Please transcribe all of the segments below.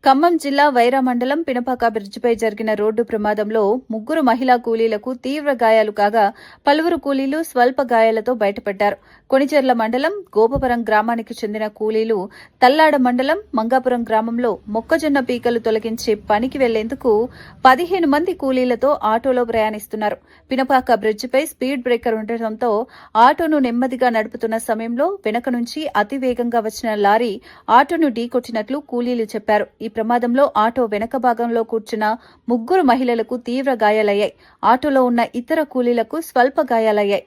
ఖమ్మం జిల్లా వైరా మండలం పినపాక బ్రిడ్జిపై జరిగిన రోడ్డు ప్రమాదంలో ముగ్గురు మహిళా కూలీలకు తీవ్ర గాయాలు కాగా పలువురు కూలీలు స్వల్ప గాయాలతో బయటపడ్డారు. కొణిచెర్ల మండలం గోపవరం గ్రామానికి చెందిన కూలీలు తల్లాడ మండలం మంగాపురం గ్రామంలో మొక్కజొన్న పీకలు తొలగించే పనికి వెళ్లేందుకు 15 మంది కూలీలతో ఆటోలో ప్రయాణిస్తున్నారు. పినపాక బ్రిడ్జిపై స్పీడ్ బ్రేకర్ ఉండటంతో ఆటోను నెమ్మదిగా నడుపుతున్న సమయంలో వెనక నుంచి అతివేగంగా వచ్చిన లారీ ఆటోను ఢీకొట్టినట్లు కూలీలు చెప్పారు. ఈ ప్రమాదంలో ఆటో వెనక భాగంలో కూర్చున్న ముగ్గురు మహిళలకు తీవ్ర గాయాలయ్యాయి. ఆటోలో ఉన్న ఇతర కూలీలకు స్వల్ప గాయాలయ్యాయి.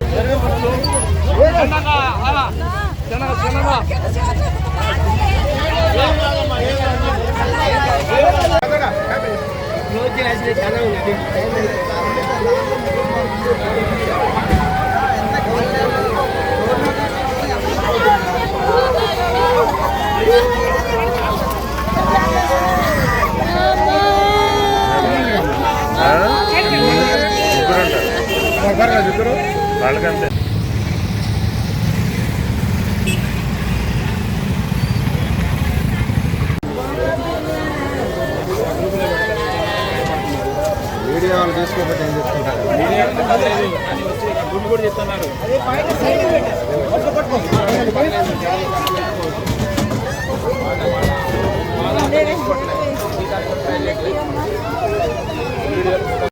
వాళ్ళకంతే వీడియో వాళ్ళు తీసుకోకపోతే ఏం చేసుకుంటారు? కూడా చెప్తున్నారు.